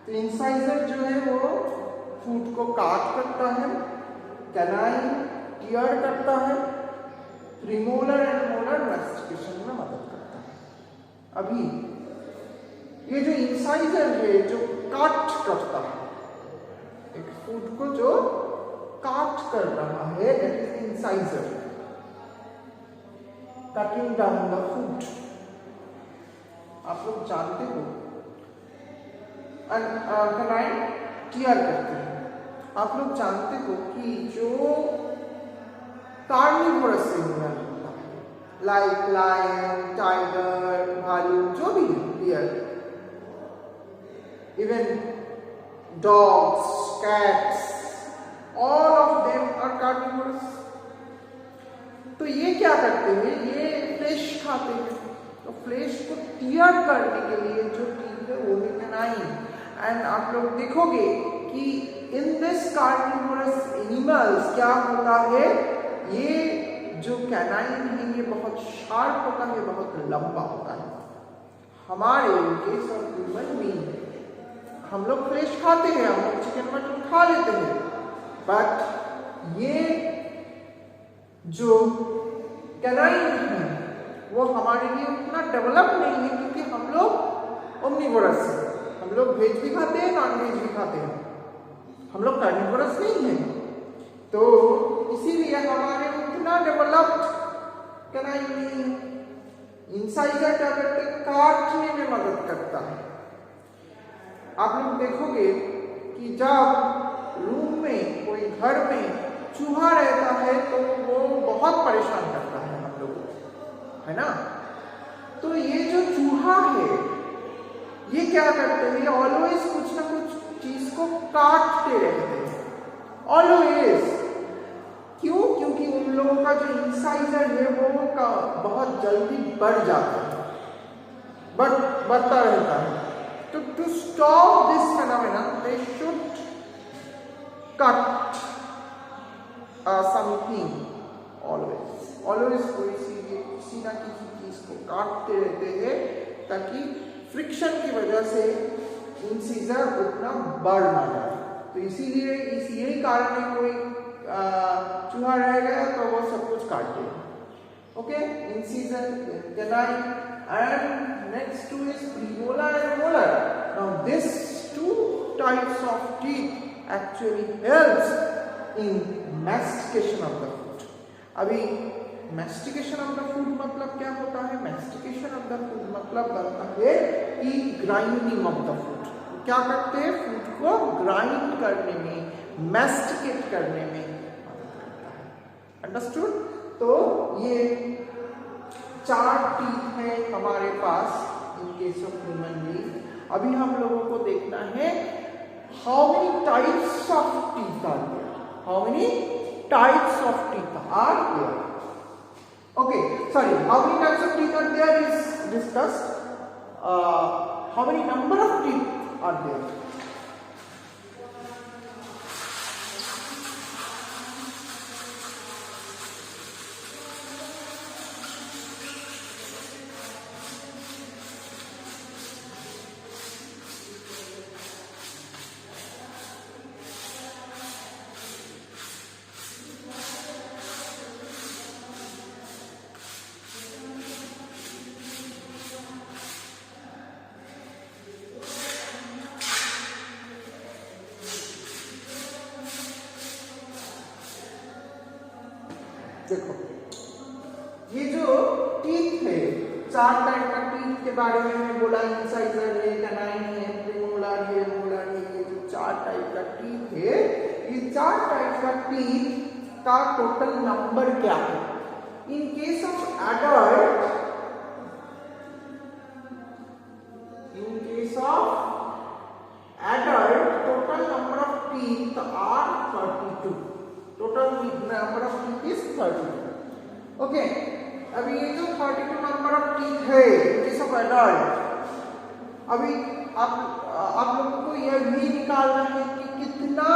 तो इंसाइजर जो है वो फूड को काट करता है, कैनाइन टियर करता है, प्रीमोलर एंड मोलर मैस्टिकेशन में मदद करता है। अभी ये जो इंसाइजर है जो काट करता है, एक फूड को जो काट कर रहा है, that is incisor, cutting down the food. आप लोग जानते हो कैनाइन टियर करते हैं। आप लोग जानते हो कि जो कार्निवोरस एनिमल होता है, लाइक लायन, टाइगर, भालू, जो भी deer, even dogs, cats, all of them are carnivorous. तो ये क्या करते हैं, ये फ्लेश खाते हैं। तो फ्लेश को टियर करने के लिए जो टीथ है वो है कैनाइन। एंड आप लोग देखोगे कि इन दिस कार्निवोरस एनिमल्स क्या होता है, ये जो कैनाइन है ये बहुत शार्प होता है, बहुत लंबा होता है। हमारे केस ऑफ ह्यूमन बीइंग हम लोग फ्लेश खाते हैं, हम लोग चिकन मटन खा लेते हैं, बट ये जो कैनाइन है वो हमारे लिए उतना डेवलप नहीं है, क्योंकि हम लोग ओमनिवोरस हैं। हम लोग वेज भी खाते हैं, नॉन वेज भी खाते हैं, हम लोग कार्निवोरस नहीं हैं। तो इसीलिए हमारे उतना डेवलप्ड कैनाइन नहीं है। इंसाइजर क्या करते हैं, काटने में मदद करता है। आप लोग देखोगे कि जब रूम में, कोई घर में चूहा रहता है तो वो बहुत परेशान करता है हम लोगों को, है ना। तो ये जो चूहा है ये क्या करते हैं, ऑलवेज कुछ ना कुछ चीज को काटते रहते हैं, ऑलवेज। क्यों? क्योंकि उन लोगों का जो इंसाइजर है वो बहुत जल्दी बढ़ जाता है, बढ़ता रहता है। तो to stop this phenomenon they should cut something always किसी ना किसी चीज को काटते रहते हैं, ताकि फ्रिक्शन की वजह से इंसीजर उतना बढ़ ना जाए। तो इसीलिए यही कारण है, कोई चूहा रह गया तो वो सब कुछ काट देगा। Okay, incisor, canine, and next two is premolar and molar. Now this two types of teeth actually helps in mastication of the food. अभी mastication of the food मतलब क्या होता है? mastication of the food मतलब बनता है कि grinding of the food। क्या करते हैं? फूड को ग्राइंड करने में, masticate करने में मदद करता है। अंडरस्टूड? तो ये 4 टीथ है हमारे पास in case of human being. अभी हम लोगों को देखना है how many types of teeth are there? How many types of teeth are there? Okay, sorry, how many types of teeth are there is discussed. How many number of teeth are there? देखो, ये जो teeth है, 4 type का teeth के बारे में मैं बोला, इंसाइजर है, कैनाइन है, प्रीमोलर है, मोलर है। ये जो 4 टाइप का टीथ है, ये 4 टाइप का टीथ का टोटल नंबर क्या है? In case of adult, total number of teeth are 32। Total number of teeth is 32। Okay, अभी ये जो 32 नंबर ऑफ टीथ है केस ऑफ एडल्ट, अभी आप लोगों को यह भी निकालना है कि कितना,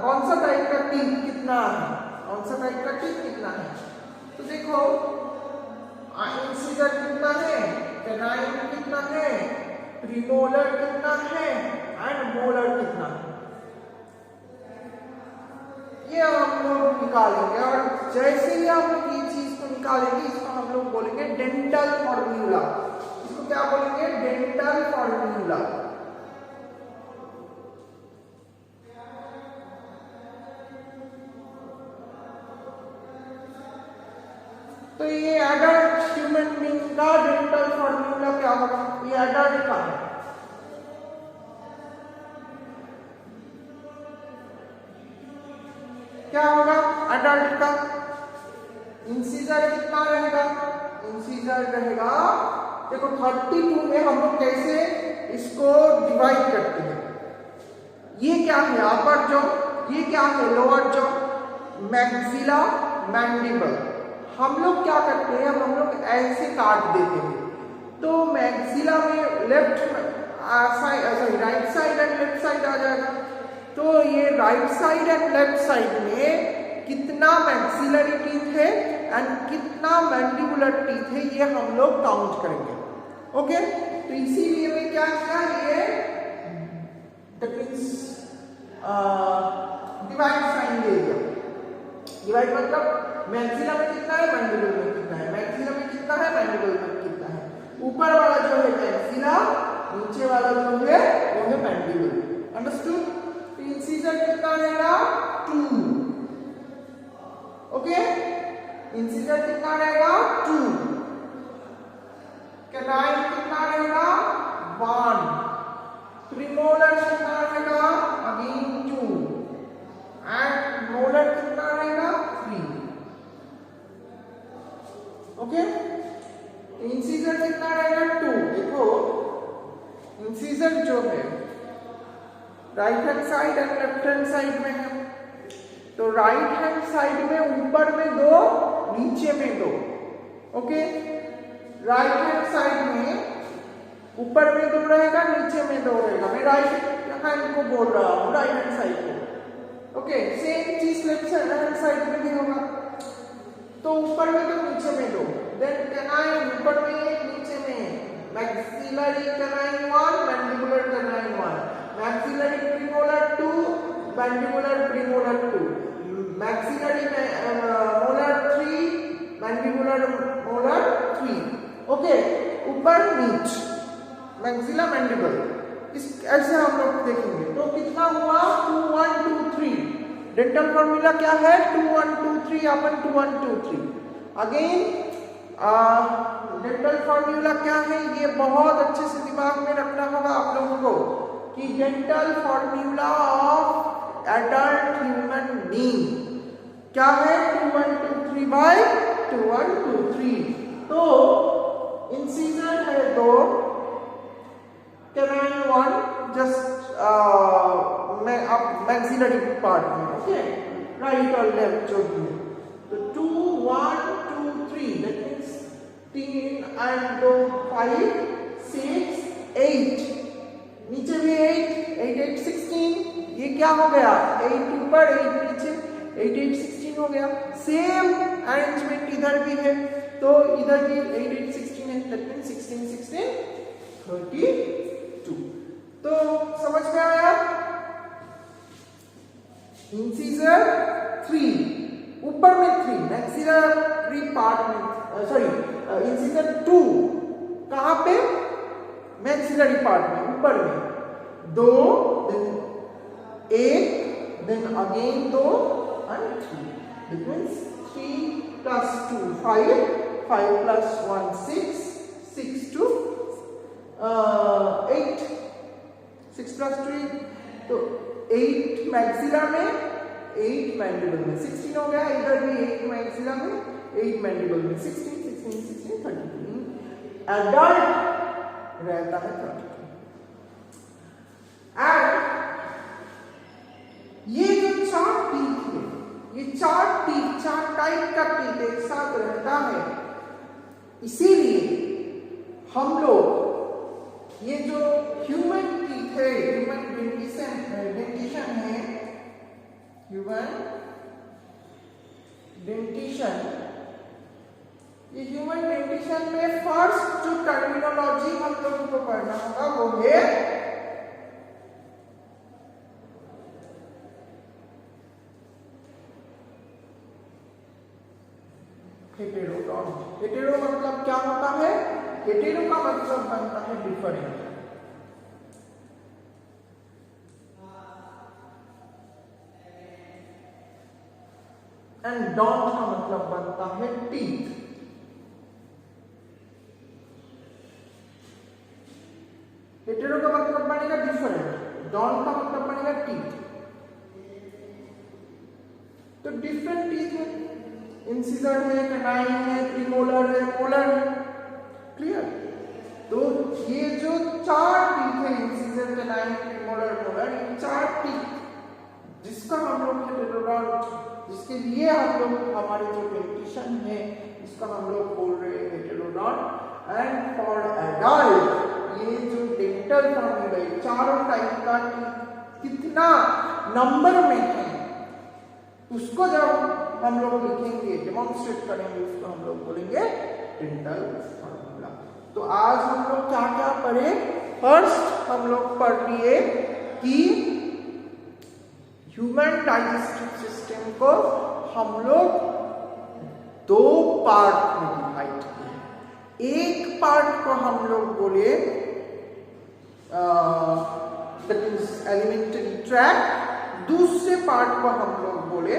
कौन सा टाइप का टीथ कितना है, कौन सा टाइप का टीथ कितना है। तो देखो, इंसिजर कितना है, कैनाइन कितना है, प्रीमोलर कितना है, एंड मोलर कितना है, ये हम लोग निकालेंगे। और जैसे ही हम लोग ये चीज को निकालेंगे, इसको हम लोग बोलेंगे डेंटल फॉर्मूला। इसको क्या बोलेंगे? Dental formula. तो ये एडल्ट ह्यूमन बीइंग का डेंटल फॉर्मूला क्या होगा? ये एडल्ट का है। क्या होगा एडल्ट का? इंसीजर कितना रहेगा? इंसीजर रहेगा, देखो 32 में हम लोग कैसे इसको डिवाइड करते हैं। ये क्या है? अपर जॉ। ये क्या है? Lower jaw. Maxilla, mandible. हम लोग क्या करते हैं? हम लोग ऐसे काट देते हैं। तो मैक्सिला में left side, sorry right side and left side आ जाएगा। तो ये right side and left side में कितना मैक्सिलरी टीथ है एंड कितना मैंडिबुलर टीथ है, ये हम लोग काउंट करेंगे। ओके, तो इसीलिए मैं क्या किया, ये दैट मींस डिवाइड साइन दे दिया। डिवाइड मतलब मैक्सिला में कितना है, मैंडिबल में कितना है, मैक्सिला में कितना है, मैंडिबल में कितना है। ऊपर वाला जो है मैक्सिला, नीचे वाला जो है वो है मैंडिबल। अंडरस्टूड? इंसीजर कितना रहेगा? 2। ओके, इंसीजर कितना रहेगा? 2। कैनाइन कितना रहेगा? 1। प्रीमोलर कितना रहेगा? अगेन 2। एंड मोलर कितना रहेगा? 3। ओके, इंसीजर कितना रहेगा? 2। देखो इंसीजर जो है right hand side and left hand side में है। तो राइट हैंड साइड में ऊपर में 2, नीचे में 2। ओके, राइट हैंड साइड में ऊपर में 2 रहेगा, नीचे में 2 रहेगा। मैं राइट हैंड को बोल रहा हूँ, राइट हैंड साइड को। ओके, सेम चीज लेफ्ट हैंड साइड में भी होगा। तो ऊपर में 2, नीचे में 2। देन कैनाइन ऊपर में 1, नीचे में। Maxillary canine 1, mandibular canine 1। Maxillary premolar 2, mandibular premolar 2। Maxillary molar 3, mandibular molar 3। Okay, ऊपर नीच मैक्सिला मैंडिबल। इस ऐसे हम लोग देखेंगे। तो कितना हुआ? 2 1 2 3। डेंटल फॉर्मूला क्या है? 2 1 2 3 अपन 2 1 2 3। अगेन डेंटल फॉर्मूला क्या है? ये बहुत अच्छे से दिमाग में रखना होगा आप लोगों को कि dental formula of adult human being क्या है? 2 1 2 3 बाय 2 1 2 3। तो इंसीजर है 2, कैनाइन 1, जस्ट मैक्सिलरी पार्ट में। ओके, राइट और लेफ्ट जो भी है। तो 2 1 2 3 दैट मींस 3 एंड 2 5 6 8। नीचे भी 8 8 8 16। ये क्या हो गया? 8 ऊपर 8 नीचे, 8 8 16 हो गया। सेम अरेंजमेंट इधर भी है। तो इधर भी 8 8 16 है, दैट मींस 16 16 32। तो समझ में आया? इंसीजर 3 ऊपर में 3 मैक्सिलरी पार्ट में, सॉरी इंसीजर 2 कहां पे? मैक्सिलरी पार्ट में, ऊपर में 2, then 1, then again 2 and 3। That means 3 plus 2 5, 5 plus 1 6, 6 to 8, 6 plus 2 8। तो 8 मैक्सिला में, 8 मैंडिबल में। 16 हो गया। इधर भी 8 मैक्सिला में, 8 मैंडिबल में। 16 16 16 32। एडल्ट रहता है 32। एंड ये जो 4 टीथ है, ये 4 टीथ, 4 टाइप का टीथ एक साथ रहता है। इसीलिए हम लोग ये जो ह्यूमन टीथ है, ह्यूमन डेंटिशन है, ह्यूमन डेंटिशन, ये ह्यूमन डेंटिशन में फर्स्ट जो टर्मिनोलॉजी हम लोगों को पढ़ना होगा वो है हेटेरोडॉन्ट। हेटेरो मतलब क्या होता है? हेटेरो का मतलब बनता है डिफरेंट, एंड डॉन्ट का मतलब बनता है टीथ। हेटेरो का मतलब बनेगा डिफरेंट, डॉन्ट का मतलब बनेगा टीथ। तो डिफरेंट टीथ है, इंसिजर है, कैनाइन है, प्रीमोलर है, मोलर है। क्लियर? तो ये जो चार टीथ है, इंसिजर, कैनाइन, प्रीमोलर, मोलर, इन चार टीथ जिसका हम लोग हेटेरोडॉन्ट, जिसके लिए हम लोग हमारे जो डेंटिशन है इसका हम लोग बोल रहे हैं हेटेरोडॉन्ट। एंड फॉर एडल्ट ये जो डेंटल फॉर्म्यूला चारों टाइप का कितना नंबर में है उसको जब हम लोग लिखेंगे, डेमोन्स्ट्रेट करेंगे, उसको हम लोग बोलेंगे डेंटल फॉर्मूला। तो आज हम लोग क्या क्या पढ़े? फर्स्ट हम लोग पढ़ लिए कि ह्यूमन डाइजेस्टिव सिस्टम को हम लोग दो पार्ट में डिवाइड किए। एक पार्ट को हम लोग बोले दैट इज एलिमेंट्री ट्रैक्ट, दूसरे पार्ट को हम लोग बोले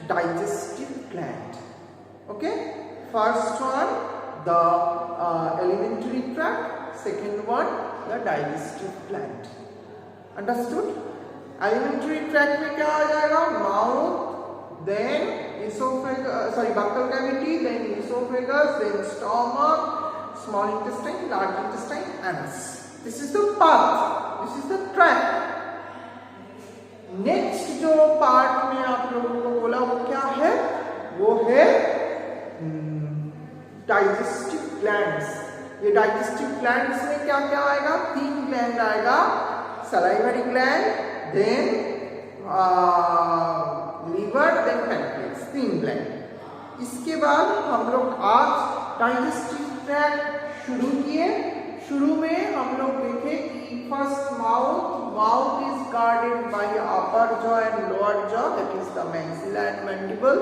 digestive gland. Okay, first one the alimentary tract, second one the digestive gland. Understood? Alimentary tract में क्या आ जाएगा? Mouth, then oesophagus, sorry buccal cavity, then oesophagus, then stomach, small intestine, large intestine, anus. This is the path, this is the tract. Next जो part में आप लोगों को बोला वो क्या है? वो है डाइजेस्टिव ग्लैंड्स। ये डाइजेस्टिव ग्लैंड्स में क्या क्या आएगा? तीन ग्लैंड आएगा, salivary gland, then liver, then pancreas, तीन ग्लैंड। इसके बाद हम लोग आज डाइजेस्टिव ट्रैक्ट शुरू किए। शुरू में हम लोग देखे कि first mouth is guarded by upper jaw and lower jaw, that is the maxilla and mandible.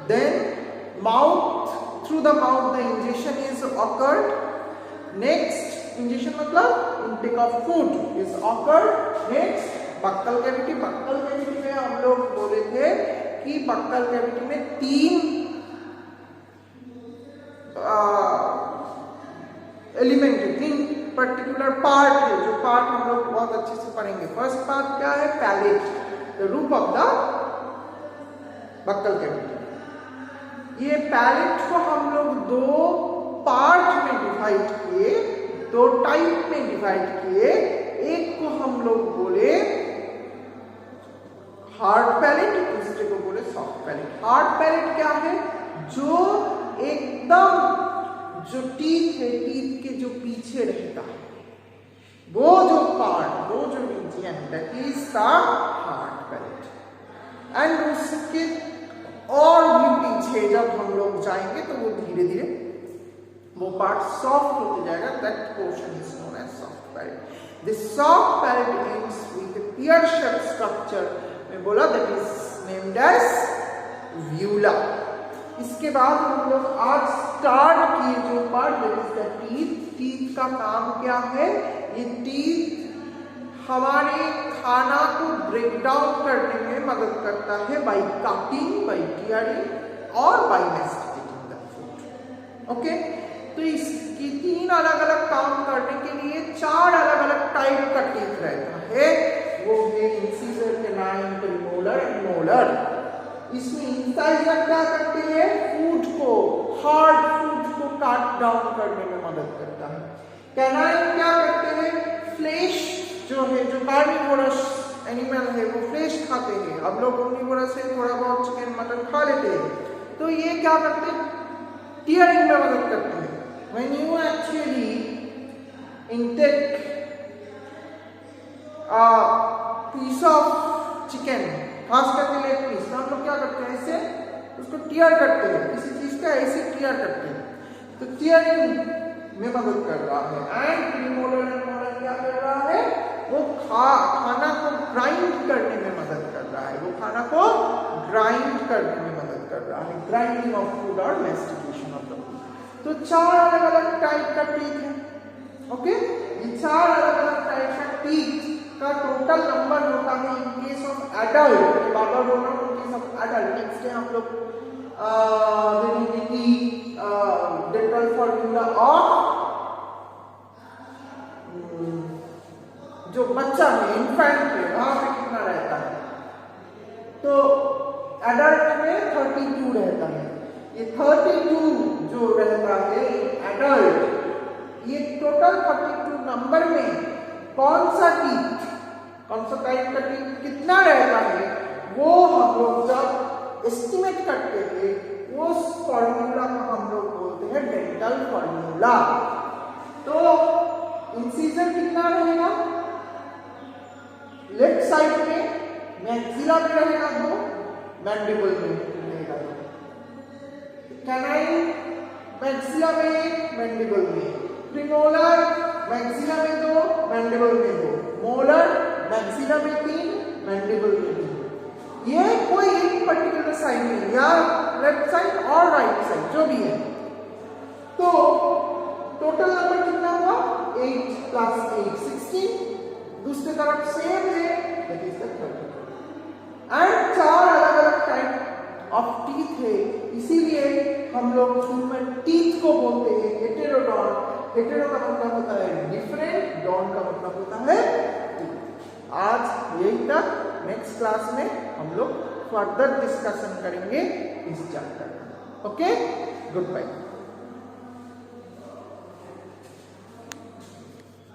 Then mouth, through the mouth the injection is occurred. Next injection मतलब intake of food is occurred. Next buccal cavity. Buccal cavity में हम लोग बोले थे कि buckle cavity में तीन element है, तीन पर्टिकुलर पार्ट है, जो पार्ट हम लोग बहुत अच्छे से पढ़ेंगे। फर्स्ट पार्ट क्या है? Palate, the roof of the buccal cavity. ये पैलेट को हम लोग दो पार्ट में डिवाइड किए, दो टाइप में डिवाइड किए। एक को हम लोग बोले हार्ड पैलेट, दूसरे को बोले सॉफ्ट पैलेट। हार्ड पैलेट क्या है? जो एकदम जो टीथ है, टीथ के जो पीछे रहता है, वो जो पार्ट, वो जो region, that is the hard palate. And उसके और भी पीछे जब हम लोग जाएंगे तो वो धीरे धीरे वो पार्ट सॉफ्ट होते जाएगा, that portion is known as soft palate. This soft palate ends with a pear shape structure, मैं बोला that is named as uvula. इसके बाद हम लोग आज स्टार्ट किए जो part, that is the teeth. Teeth का काम क्या है? ये टीथ हमारे खाना को ब्रेक डाउन करने में मदद करता है बाय कटिंग, बाय टीयरिंग और बाय मैस्टिकेटिंग द फूड। ओके, तो इसकी तीन अलग अलग काम करने के लिए चार अलग अलग टाइप का टीथ रहता है। वो है incisor, canine, premolar and molar. इसमें इंसाइजर क्या करते हैं? फूड को, हार्ड फूड को काट डाउन करने में मदद करता है। कैनाइन क्या करते हैं? फ्लेश जो है, जो कार्निवोरस एनिमल है वो फ्लेश खाते हैं। अब लोग ओमनिवोरस है, थोड़ा बहुत चिकन मटन खा लेते हैं। तो ये क्या करते हैं? टीयरिंग में मदद करते हैं। When you actually intake a piece of chicken, खास करके लेग पीस, हम लोग क्या करते हैं? ऐसे उसको टीयर करते हैं, किसी चीज का ऐसे टीयर करते हैं, तो टीयरिंग में मदद कर रहा है। एंड प्रीमोलर एंड मोलर क्या कर रहा है? वो खाना को ग्राइंड करने में मदद कर रहा है, वो खाना को ग्राइंड करने में मदद कर रहा होता है, ग्राइंडिंग ऑफ फूड और मैस्टिकेशन ऑफ द फूड। तो 4 अलग अलग टाइप का टीथ है। ओके, ये 4 अलग अलग टाइप का टीथ का टोटल नंबर होता है इन केस ऑफ एडल्ट। ये बार बार बोल रहा हूँ, इन केस ऑफ एडल्ट। नेक्स्ट है हम लोग देखेंगे कि डेंटल फॉर्मूला ऑफ जो बच्चा है, इन्फेंट है, वहां पे कितना रहता है। तो एडल्ट में 32 रहता है। ये 32 जो रहता है एडल्ट, ये टोटल 32 नंबर में कौन सा टीथ, कौन सा टाइप का टीथ कितना रहता है, वो हम लोग जब एस्टिमेट करते हैं उस फॉर्मूला को हम लोग बोलते हैं डेंटल फॉर्मूला। तो इंसिजन कितना रहेगा, लेफ्ट साइड में मैक्सिला में रहेगा 2, मैंडिबल में रहेगा 2। कैनाइन मैक्सिला में 1, मैंडिबल में। प्रीमोलर मैक्सिला में 2, मैंडिबल में 2। मोलर मैक्सिला में 3, मैंडिबल में 3। ये कोई एक पर्टिकुलर साइड में, या लेफ्ट साइड और राइट साइड जो भी है। तो टोटल नंबर कितना हुआ, 8 + 8 16। दूसरी तरफ सेम है, दैट इज द 32। एंड 4 अलग अलग टाइप ऑफ टीथ है, इसीलिए हम लोग ह्यूमन टीथ को बोलते हैं हेटेरोडॉन। हेटेरो का मतलब होता है डिफरेंट, डॉन का मतलब होता है टीथ। आज यही तक। नेक्स्ट क्लास में हम लोग फर्दर डिस्कशन करेंगे इस चैप्टर। Okay, good bye.